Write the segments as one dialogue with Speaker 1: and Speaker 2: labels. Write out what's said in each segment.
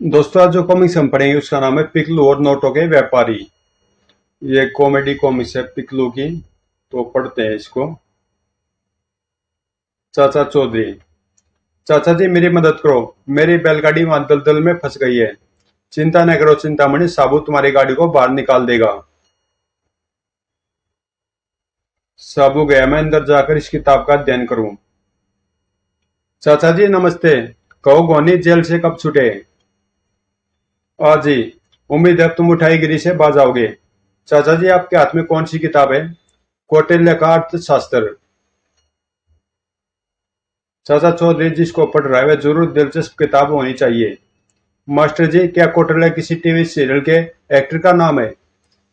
Speaker 1: दोस्तों, आज जो कॉमिक्स हम पढ़ेंगे उसका नाम है पिकलू और नोटों के व्यापारी। ये कॉमेडी कॉमिक्स है पिकलू की। तो पढ़ते हैं इसको। चाचा चौधरी। चाचा जी, मेरी मदद करो। मेरी बैलगाड़ी वहां दलदल में फंस गई है। चिंता न करो चिंतामणि, साबू तुम्हारी गाड़ी को बाहर निकाल देगा। साबू गया। मैं अंदर जाकर इस किताब का अध्ययन करूं। चाचा जी नमस्ते। कहो गोनी, जेल से कब छूटे? आज ही। उम्मीद है अब तुम उठाईगिरी से बाज आओगे। चाचा जी, आपके हाथ में कौन सी किताब है? कौटिल्य का अर्थशास्त्र। चाचा चौधरी जिसको पढ़ रहा है वह जरूर दिलचस्प किताब होनी चाहिए। मास्टर जी, क्या कौटिल्य किसी टीवी सीरियल के एक्टर का नाम है?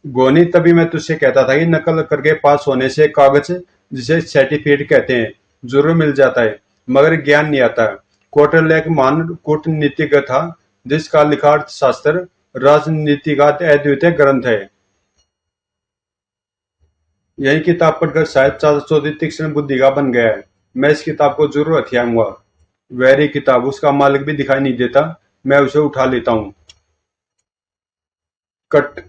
Speaker 1: गोनी, तभी मैं तुझसे कहता था कि नकल करके पास होने से कागज, जिसे सर्टिफिकेट कहते हैं, जरूर मिल जाता है, मगर ज्ञान नहीं आता। कौटिल्य एक महान कूटनीतिज्ञ था जिसका लिखा अर्थशास्त्र राजनीति का अद्वितीय ग्रंथ है। यही किताब पढ़कर शायद चाचा चौधरी तीक्ष्ण बुद्धि का बन गया है। मैं इस किताब को जरूर हथियाऊंगा। वैरी किताब, उसका मालिक भी दिखाई नहीं देता। मैं उसे उठा लेता हूँ। कट।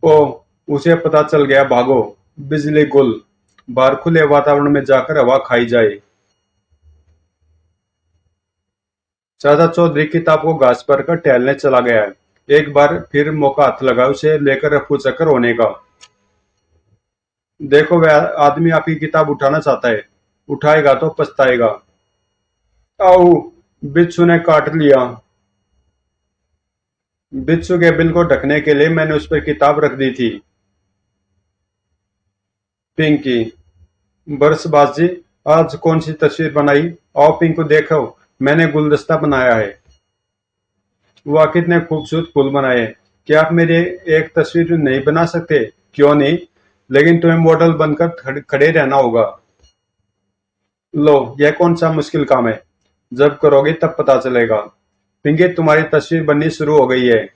Speaker 1: ओ, उसे पता चल गया, भागो। बिजली गुल। बाहर खुले वातावरण में जाकर हवा खाई जाए। चाचा चौधरी किताब को घास पर कर टहलने चला गया है। एक बार फिर मौका हाथ लगा उसे लेकर रफू चक्कर होने का। देखो, वह आदमी आपकी किताब उठाना चाहता है। उठाएगा तो पछताएगा। आओ। बिच्छू ने काट लिया। बिच्छू के बिल को ढकने के लिए मैंने उस पर किताब रख दी थी। पिंकी। बरसबाज जी, आज कौन सी तस्वीर बनाई? आओ पिंकू, देखो, मैंने गुलदस्ता बनाया है। वाह, कितने खूबसूरत फूल बनाए हैं। क्या आप मेरी एक तस्वीर नहीं बना सकते? क्यों नहीं, लेकिन तुम्हें मॉडल बनकर खड़े रहना होगा। लो, यह कौन सा मुश्किल काम है? जब करोगे तब पता चलेगा। पिंकी, तुम्हारी तस्वीर बननी शुरू हो गई है।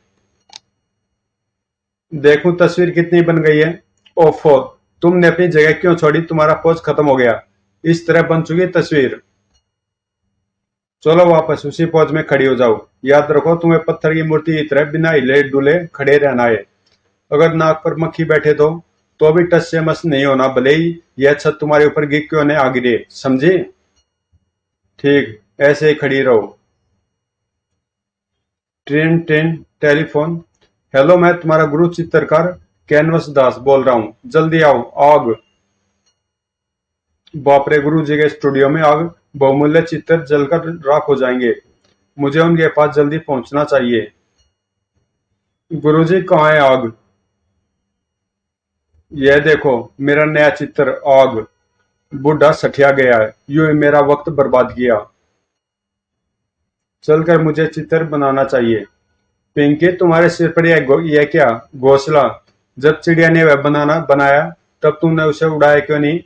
Speaker 1: देखूं तस्वीर कितनी बन गई है। ओफो, तुमने अपनी जगह क्यों छोड़ी? तुम्हारा पोज खत्म हो गया। इस तरह बन चुकी तस्वीर। चलो वापस उसी पोज में खड़ी हो जाओ। याद रखो, तुम्हें पत्थर की मूर्ति की तरह बिना हिले डुले खड़े रहना है। अगर नाक पर मक्खी बैठे तो भी टस से मस नहीं होना, भले ही यह छत तुम्हारे ऊपर गिर क्यों न आ गिरे। समझी? ठीक, ऐसे ही खड़ी रहो। Train train. टेलीफोन। हेलो, मैं तुम्हारा गुरु चित्रकार कैनवस दास बोल रहा हूँ। जल्दी आओ। आग। बाप रे, गुरु जी के स्टूडियो में आग। बहुमूल्य चित्र जलकर राख हो जाएंगे। मुझे उनके पास जल्दी पहुंचना चाहिए। गुरुजी, कहाँ है आग? यह देखो, मेरा नया चित्र आग। बूढ़ा सठिया गया है, यूं ही मेरा वक्त बर्बाद किया। चलकर मुझे चित्र बनाना चाहिए। पिंकी, तुम्हारे सिर पर यह क्या घोंसला? जब चिड़िया ने वह बनाना बनाया तब तुमने उसे उड़ाया क्यों नहीं?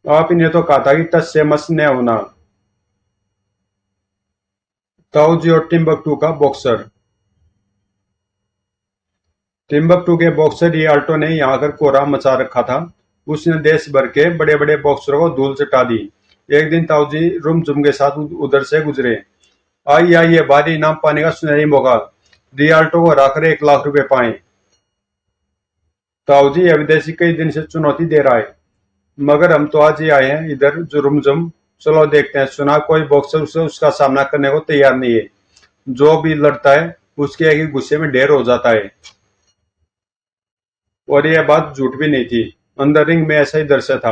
Speaker 1: आपने तो कहा था कि टस से मस न होना। ताऊ जी और टिम्बकटू का बॉक्सर। टिम्बकटू के बॉक्सर रियाल्टो ने यहाँ आकर कोहराम मचा रखा था। उसने देश भर के बड़े बड़े बॉक्सरों को धूल चटा दी। एक दिन ताऊ जी रुमझुम के साथ उधर से गुजरे। आइए आइए, भारी इनाम पाने का सुनहरी मौका। रियाल्टो को हराकर 1 लाख रुपए पाए। ताऊ जी, यह विदेशी कई दिन से चुनौती दे रहा है, मगर हम तो आज ही आए हैं इधर जो रुमझुम। चलो देखते हैं। सुना कोई बॉक्सर उसे उसका सामना करने को तैयार नहीं है। जो भी लड़ता है उसके एक ही गुस्से में ढेर हो जाता है। और यह बात झूठ भी नहीं थी। अंदर रिंग में ऐसा ही दृश्य था।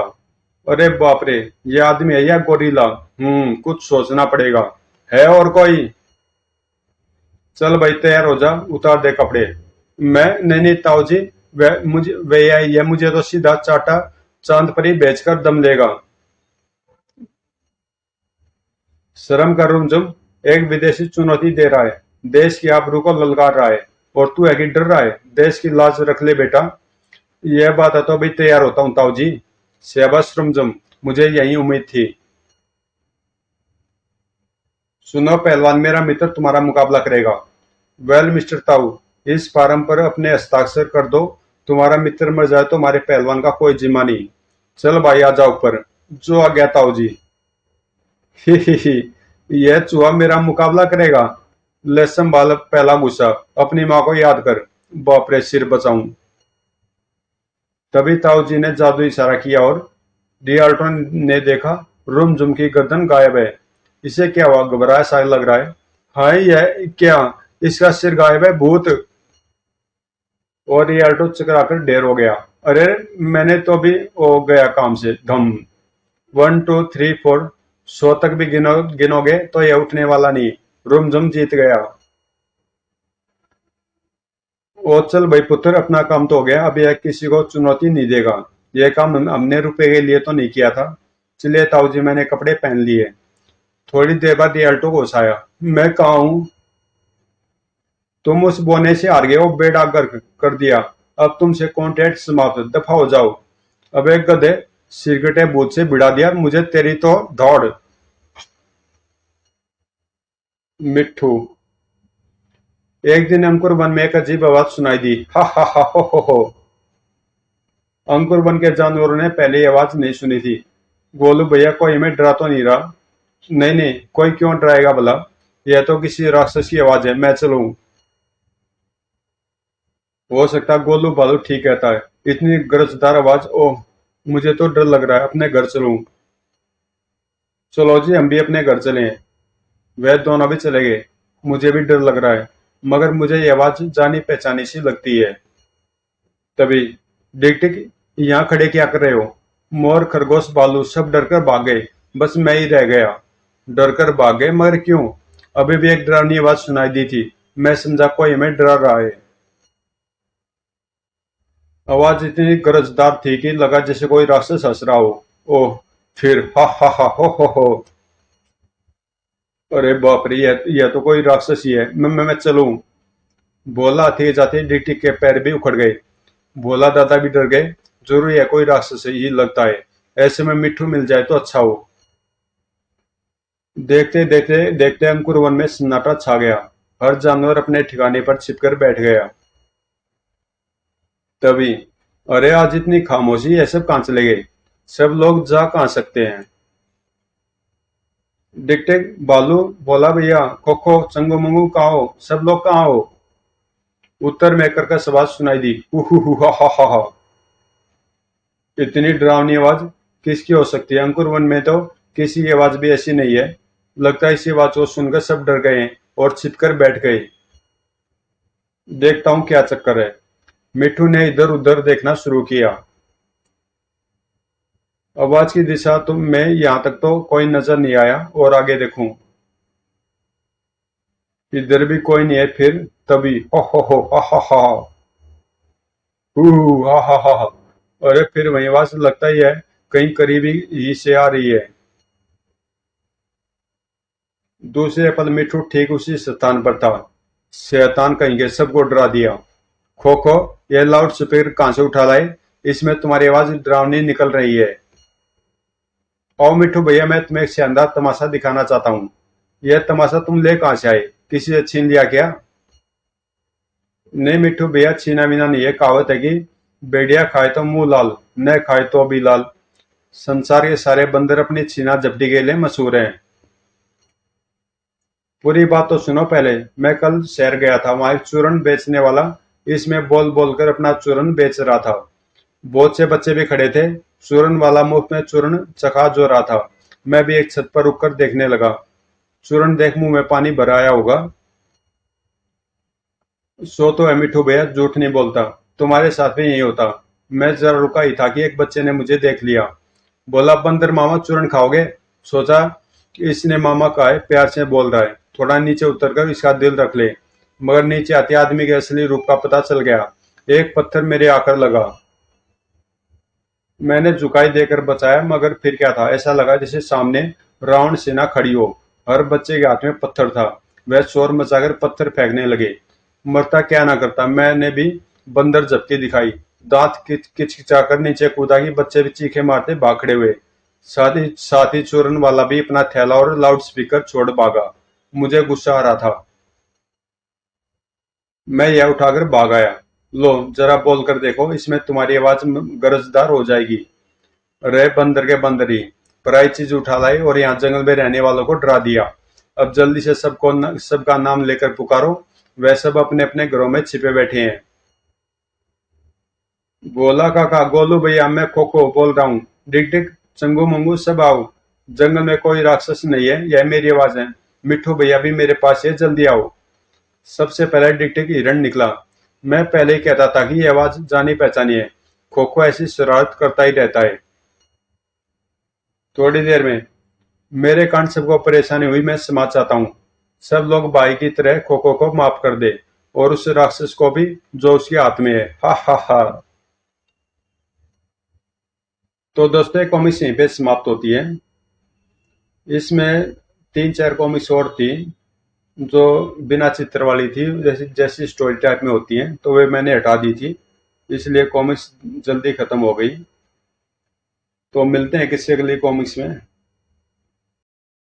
Speaker 1: अरे बाप रे, ये आदमी है या गोरिल्ला? कुछ सोचना पड़ेगा। है और कोई? चल भाई, तैयार हो जा, उतार दे कपड़े। मैं? नहीं नहीं ताऊ जी, वह यह मुझे तो सीधा चाटा चांद पर ही बेचकर दम लेगा। शर्म कर रुमझुम। एक विदेशी चुनौती दे रहा है, देश की आबरू को ललकार रहा है, और तू है कि डर रहा है? देश की लाज रख ले बेटा। यह बात है तो अभी तैयार होता हूँ ताऊ जी। शाबाश रुमझुम, मुझे यही उम्मीद थी। सुनो पहलवान, मेरा मित्र तुम्हारा मुकाबला करेगा। वेल मिस्टर ताऊ, इस फार्म पर अपने हस्ताक्षर कर दो। तुम्हारा मित्र मर जाए तो हमारे पहलवान का कोई जिम्मा नहीं। चल भाई, आ जाओ ऊपर। जो आ गया ताऊ जी। ही ही ही। यह चूहा मेरा मुकाबला करेगा। ले संभाल पहला गुस्सा, अपनी माँ को याद कर। बाप रे, सिर बचाऊं। तभी ताऊ जी ने जादू इशारा किया और रियाल्टो ने देखा रुमझुम की गर्दन गायब है। इसे क्या हुआ, घबराया सा लग रहा है। हाय, यह क्या, इसका सिर गायब है, भूत। और रियाल्टो चकराकर ढेर हो गया। अरे, मैंने तो भी हो गया काम से। धम। 1 2 3 4, 100 तक भी गिनोगे तो यह उठने वाला नहीं। रुमझुम जीत गया। ओ चल भाई पुत्र, अपना काम तो हो गया, अब यह किसी को चुनौती नहीं देगा। यह काम हमने रुपए के लिए तो नहीं किया था। चलिए ताऊ जी, मैंने कपड़े पहन लिए। थोड़ी देर बाद रियाल्टो को उठाया। मैं कहाँ हूँ? तुम उस बोने से हार गए हो, बेड़ा कर दिया। अब तुमसे कॉन्ट्रैक्ट समाप्त, दफा हो जाओ। अब एक गधे, सिरकटे बूथ से भिड़ा दिया मुझे, तेरी तो दौड़। मिट्ठू। एक दिन अंकुर वन में एक अजीब आवाज सुनाई दी। हा हा हा हो। अंकुर वन के जानवरों ने पहले ये आवाज नहीं सुनी थी। गोलू भैया, कोई हमें डरा तो नहीं रहा? नहीं नहीं, कोई क्यों डराएगा भला? यह तो किसी राक्षस की आवाज है, मैं चलूं? हो सकता है गोलू बालू ठीक कहता है। इतनी गरजदार आवाज, ओह, मुझे तो डर लग रहा है, अपने घर चलूं। चलो जी, हम भी अपने घर चले। वह दोनों भी चले गए। मुझे भी डर लग रहा है, मगर मुझे ये आवाज जानी पहचानी सी लगती है। तभी, डिक टिक, यहाँ खड़े क्या कर रहे हो? मोर खरगोश बालू सब डरकर भाग गए। बस मैं ही रह गया। डरकर भाग गए, मगर क्यों? अभी भी एक डरावनी आवाज सुनाई दी थी। मैं समझा कोई हमें डरा रहा है। आवाज इतनी गरजदार थी कि लगा जैसे कोई राक्षस हंस रहा हो। ओह, फिर हा हा हा हो। अरे बाप रे, यह तो कोई राक्षस ही है। मैं चलूं? भोला आते जाते डिक के पैर भी उखड़ गए। भोला दादा भी डर गए। जरूर यह कोई राक्षस ही लगता है। ऐसे में मिट्ठू मिल जाए तो अच्छा हो। देखते देखते देखते अंकुर वन में सन्नाटा छा गया। हर जानवर अपने ठिकाने पर छिपकर बैठ गया। तभी, अरे आज इतनी खामोशी, ये सब कहाँ चले गए? सब लोग जा कहाँ सकते हैं? डिक टिक, बालू, बोला भैया, खोखो, चंगू मंगू कहाँ हो? सब लोग कहाँ हो? उत्तर में कर आवाज सुनाई दी। हु हा हा हा हा। इतनी डरावनी आवाज किसकी हो सकती है? अंकुर वन में तो किसी की आवाज भी ऐसी नहीं है। लगता है इसी आवाज को सुनकर सब डर गए और छिपकर बैठ गए। देखता हूँ क्या चक्कर है। मिट्ठू ने इधर उधर देखना शुरू किया। आवाज की दिशा तो में यहाँ तक तो कोई नजर नहीं आया, और आगे देखूं, इधर भी कोई नहीं है। फिर तभी, हो हा हा हा। हु हा हा हा हा। अरे, फिर वही आवाज, लगता ही है कहीं करीबी ही से आ रही है। दूसरे पल मिट्टू ठीक उसी स्थान पर था। शैतान कहेंगे, सबको डरा दिया। खो खो, ये लाउड स्पीकर कहां से उठा लाए? इसमें तुम्हारी आवाज डरावनी निकल रही है। आओ मिट्टू भैया, मैं तुम्हें एक शानदार तमाशा दिखाना चाहता हूँ। यह तमाशा तुम ले कहां से आए? किसी से छीन लिया क्या? नहीं मिट्टू भैया, छीना मीना नहीं है। कहावत है कि भेड़िया खाए तो मुंह लाल, न खाए तो भी लाल। संसार के सारे बंदर अपनी छीना झपटी के लिए मशहूर हैं। पूरी बात तो सुनो पहले। मैं कल शहर गया था, वहां एक चूरन बेचने वाला इसमें बोल बोल कर अपना चूरन बेच रहा था। बहुत से बच्चे भी खड़े थे। चूरन वाला मुफ्त में चूरन चखा जो रहा था। मैं भी एक छत पर रुककर देखने लगा। चूरन देख मुंह में पानी भर आया होगा। सो तो है मिठू भैया, झूठ नहीं बोलता। तुम्हारे साथ भी यही होता। मैं जरा रुका ही था कि एक बच्चे ने मुझे देख लिया। बोला, बंदर मामा चूरन खाओगे? सोचा इसने मामा का है, प्यार से बोल रहा है, थोड़ा नीचे उतरकर इसका दिल रख ले। मगर नीचे आते आदमी के असली रूप का पता चल गया। एक पत्थर मेरे आकर लगा। मैंने झुकाई देकर बचाया, मगर फिर क्या था, ऐसा लगा जैसे सामने रावण सेना खड़ी हो। हर बच्चे के हाथ में पत्थर था। वह शोर मचाकर पत्थर फेंकने लगे। मरता क्या ना करता, मैंने भी बंदर झपकी दिखाई। दांत किचकिचाकर नीचे कूदा कि बच्चे भी चीखे मारते भाग खड़े हुए। साथ ही चूरन वाला भी अपना थैला और लाउड स्पीकर छोड़ भागा। मुझे गुस्सा आ रहा था। मैं यह उठाकर भाग आया। लो, जरा बोल कर देखो, इसमें तुम्हारी आवाज गरजदार हो जाएगी। रहे बंदर के बंदर ही, पराई चीज उठा लाई और यहाँ जंगल में रहने वालों को डरा दिया। अब जल्दी से सबका नाम लेकर पुकारो। वह सब अपने अपने घरों में छिपे बैठे हैं। गोला काका, गोलू भैया, मैं खोखो बोल रहा हूँ। डिग डिग, चंगू मंगू, सब आओ। जंगल में कोई राक्षस नहीं है, यह मेरी आवाज है। मिट्ठू भैया भी मेरे पास है, जल्दी आओ। सबसे पहले डिग डिग हिरण निकला। मैं पहले ही कहता था कि यह आवाज जानी पहचानी है। खोखो ऐसी शरारत करता ही रहता है। थोड़ी देर में मेरे कारण सबको परेशानी हुई, मैं क्षमा चाहता हूँ। सब लोग भाई की तरह खोखो को माफ कर दे, और उस राक्षस को भी जो उसके हाथ में है। हा हा हा। तो दोस्तों, ये कॉमिक्स यहीं पे समाप्त होती है। इसमें 3-4 कॉमिक्स और थी जो बिना चित्र वाली थी, जैसी जैसी स्टोरी टाइप में होती हैं, तो वे मैंने हटा दी थी, इसलिए कॉमिक्स जल्दी खत्म हो गई। तो मिलते हैं किसी अगली कॉमिक्स में।